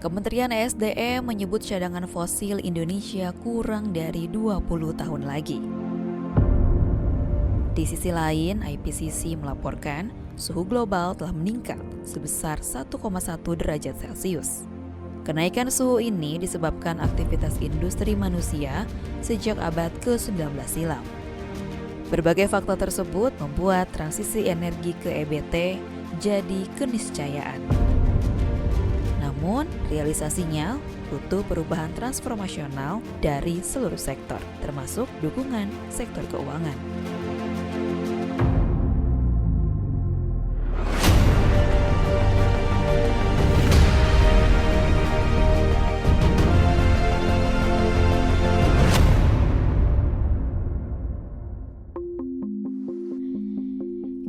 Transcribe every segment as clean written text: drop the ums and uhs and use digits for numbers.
Kementerian ESDM menyebut cadangan fosil Indonesia kurang dari 20 tahun lagi. Di sisi lain, IPCC melaporkan suhu global telah meningkat sebesar 1,1 derajat Celcius. Kenaikan suhu ini disebabkan aktivitas industri manusia sejak abad ke-19 silam. Berbagai faktor tersebut membuat transisi energi ke EBT jadi keniscayaan. Namun, realisasinya butuh perubahan transformasional dari seluruh sektor, termasuk dukungan sektor keuangan.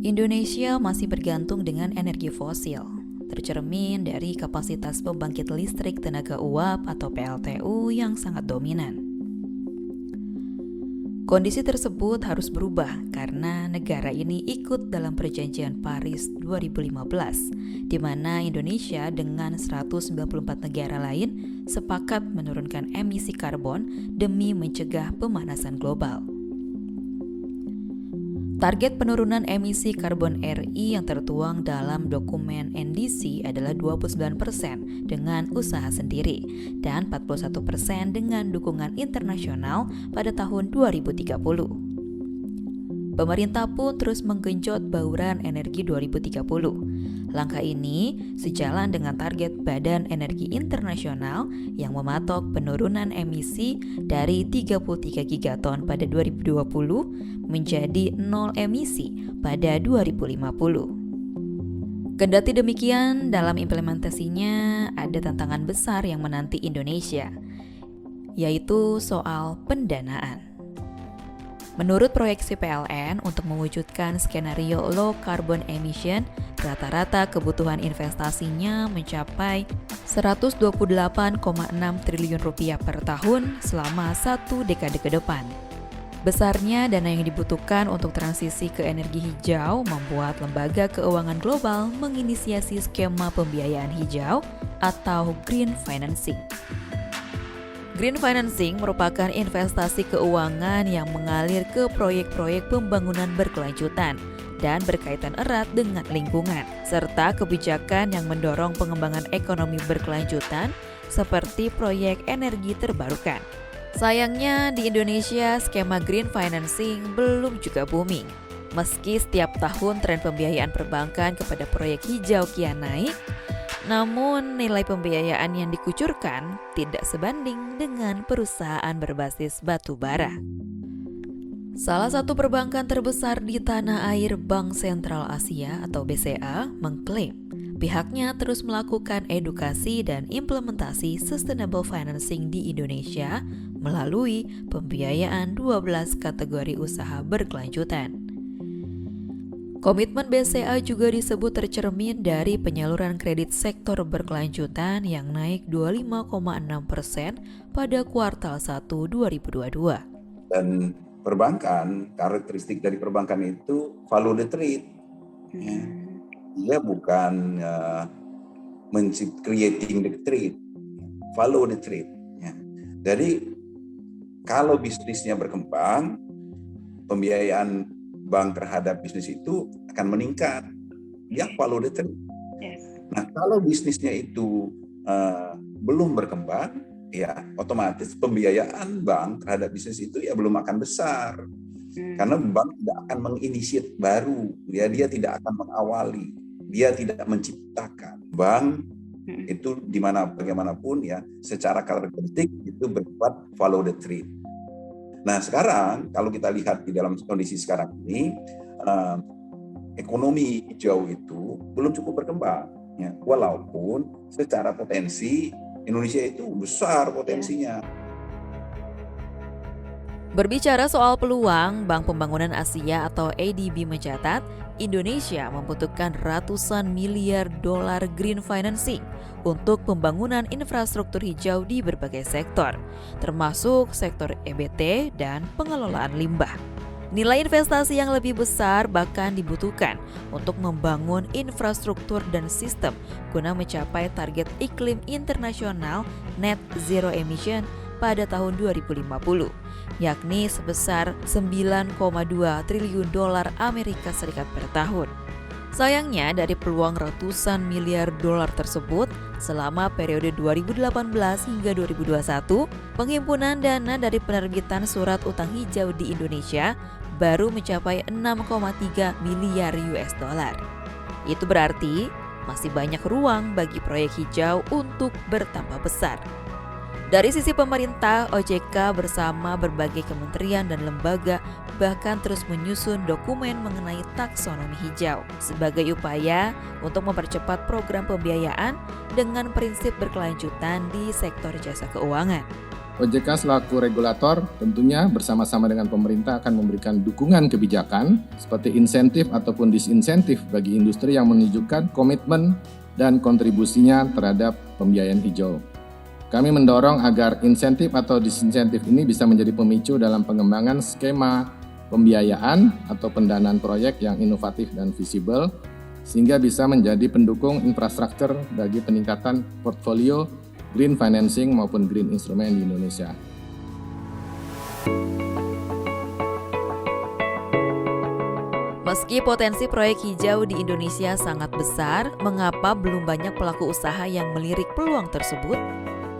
Indonesia masih bergantung dengan energi fosil, tercermin dari kapasitas pembangkit listrik tenaga uap atau PLTU yang sangat dominan. Kondisi tersebut harus berubah karena negara ini ikut dalam Perjanjian Paris 2015, di mana Indonesia dengan 194 negara lain sepakat menurunkan emisi karbon demi mencegah pemanasan global. Target penurunan emisi karbon RI yang tertuang dalam dokumen NDC adalah 29% dengan usaha sendiri dan 41% dengan dukungan internasional pada tahun 2030. Pemerintah pun terus menggenjot bauran energi 2030. Langkah ini sejalan dengan target Badan Energi Internasional yang mematok penurunan emisi dari 33 gigaton pada 2020 menjadi 0 emisi pada 2050. Kendati demikian, dalam implementasinya ada tantangan besar yang menanti Indonesia, yaitu soal pendanaan. Menurut proyeksi PLN, untuk mewujudkan skenario low carbon emission, rata-rata kebutuhan investasinya mencapai 128,6 triliun rupiah per tahun selama 1 dekade ke depan. Besarnya dana yang dibutuhkan untuk transisi ke energi hijau membuat lembaga keuangan global menginisiasi skema pembiayaan hijau atau green financing. Green financing merupakan investasi keuangan yang mengalir ke proyek-proyek pembangunan berkelanjutan dan berkaitan erat dengan lingkungan, serta kebijakan yang mendorong pengembangan ekonomi berkelanjutan seperti proyek energi terbarukan. Sayangnya di Indonesia skema green financing belum juga booming. Meski setiap tahun tren pembiayaan perbankan kepada proyek hijau kian naik, namun nilai pembiayaan yang dikucurkan tidak sebanding dengan perusahaan berbasis batu bara. Salah satu perbankan terbesar di tanah air, Bank Sentral Asia atau BCA, mengklaim pihaknya terus melakukan edukasi dan implementasi sustainable financing di Indonesia melalui pembiayaan 12 kategori usaha berkelanjutan. Komitmen BCA juga disebut tercermin dari penyaluran kredit sektor berkelanjutan yang naik 25,6% pada kuartal 1 2022. Dan perbankan, karakteristik dari perbankan itu follow the trade. Dia bukan creating the trade, follow the trade. Jadi kalau bisnisnya berkembang, pembiayaan bank terhadap bisnis itu akan meningkat. Dia follow the trend. Yes. Nah, kalau bisnisnya itu belum berkembang, ya otomatis pembiayaan bank terhadap bisnis itu ya belum akan besar. Karena bank tidak akan menginisiat baru, dia tidak akan mengawali, dia tidak menciptakan. Bank itu bagaimanapun ya, secara karakteristik itu bersifat follow the trend. Nah sekarang kalau kita lihat di dalam kondisi sekarang ini, ekonomi hijau itu belum cukup berkembang. Ya, walaupun secara potensi Indonesia itu besar potensinya. Berbicara soal peluang, Bank Pembangunan Asia atau ADB mencatat Indonesia membutuhkan ratusan miliar dolar green financing untuk pembangunan infrastruktur hijau di berbagai sektor, termasuk sektor EBT dan pengelolaan limbah. Nilai investasi yang lebih besar bahkan dibutuhkan untuk membangun infrastruktur dan sistem guna mencapai target iklim internasional net zero emission pada tahun 2050, yakni sebesar 9,2 triliun dolar Amerika Serikat per tahun. Sayangnya, dari peluang ratusan miliar dolar tersebut, selama periode 2018 hingga 2021, penghimpunan dana dari penerbitan surat utang hijau di Indonesia baru mencapai 6,3 miliar US dollar. Itu berarti masih banyak ruang bagi proyek hijau untuk bertambah besar. Dari sisi pemerintah, OJK bersama berbagai kementerian dan lembaga bahkan terus menyusun dokumen mengenai taksonomi hijau sebagai upaya untuk mempercepat program pembiayaan dengan prinsip berkelanjutan di sektor jasa keuangan. OJK selaku regulator tentunya bersama-sama dengan pemerintah akan memberikan dukungan kebijakan seperti insentif ataupun disinsentif bagi industri yang menunjukkan komitmen dan kontribusinya terhadap pembiayaan hijau. Kami mendorong agar insentif atau disinsentif ini bisa menjadi pemicu dalam pengembangan skema pembiayaan atau pendanaan proyek yang inovatif dan visible, sehingga bisa menjadi pendukung infrastruktur bagi peningkatan portfolio green financing maupun green instrument di Indonesia. Meski potensi proyek hijau di Indonesia sangat besar, mengapa belum banyak pelaku usaha yang melirik peluang tersebut?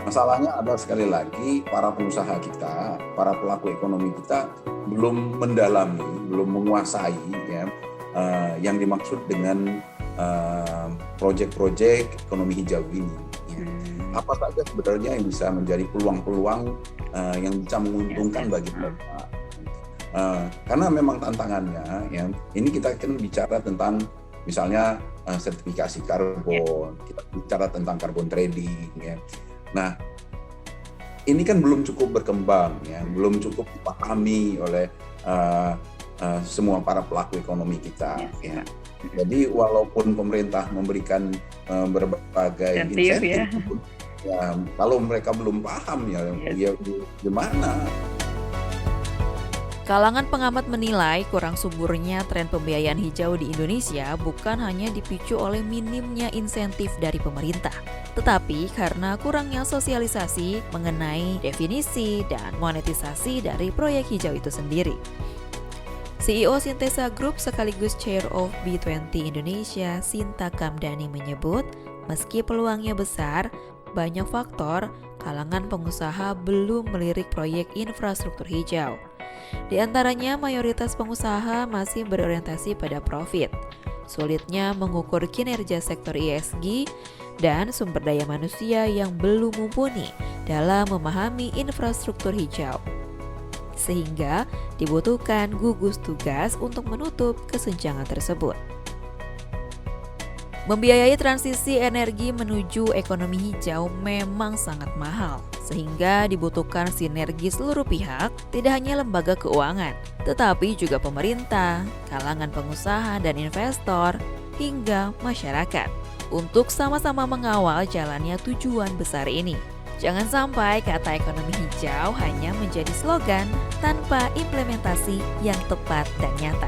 Masalahnya ada sekali lagi para pengusaha kita, para pelaku ekonomi kita belum mendalami, belum menguasai ya, yang dimaksud dengan proyek-proyek ekonomi hijau ini. Ya. Apa saja sebenarnya yang bisa menjadi peluang-peluang yang bisa menguntungkan bagi mereka. Karena memang tantangannya, ya, ini kita kan bicara tentang misalnya sertifikasi karbon, kita bicara tentang carbon trading, ya. Nah, ini kan belum cukup berkembang, ya, belum cukup dipahami oleh semua para pelaku ekonomi kita. Ya. Jadi walaupun pemerintah memberikan berbagai insentif, ya, kalau mereka belum paham, ya gimana? Kalangan pengamat menilai kurang suburnya tren pembiayaan hijau di Indonesia bukan hanya dipicu oleh minimnya insentif dari pemerintah, tetapi karena kurangnya sosialisasi mengenai definisi dan monetisasi dari proyek hijau itu sendiri. CEO Sintesa Group sekaligus Chair of B20 Indonesia, Sinta Kamdani menyebut, meski peluangnya besar, banyak faktor kalangan pengusaha belum melirik proyek infrastruktur hijau. Di antaranya, mayoritas pengusaha masih berorientasi pada profit, sulitnya mengukur kinerja sektor ESG, dan sumber daya manusia yang belum mumpuni dalam memahami infrastruktur hijau. Sehingga dibutuhkan gugus tugas untuk menutup kesenjangan tersebut. Membiayai transisi energi menuju ekonomi hijau memang sangat mahal, sehingga dibutuhkan sinergi seluruh pihak, tidak hanya lembaga keuangan, tetapi juga pemerintah, kalangan pengusaha dan investor, hingga masyarakat, untuk sama-sama mengawal jalannya tujuan besar ini. Jangan sampai kata ekonomi hijau hanya menjadi slogan tanpa implementasi yang tepat dan nyata.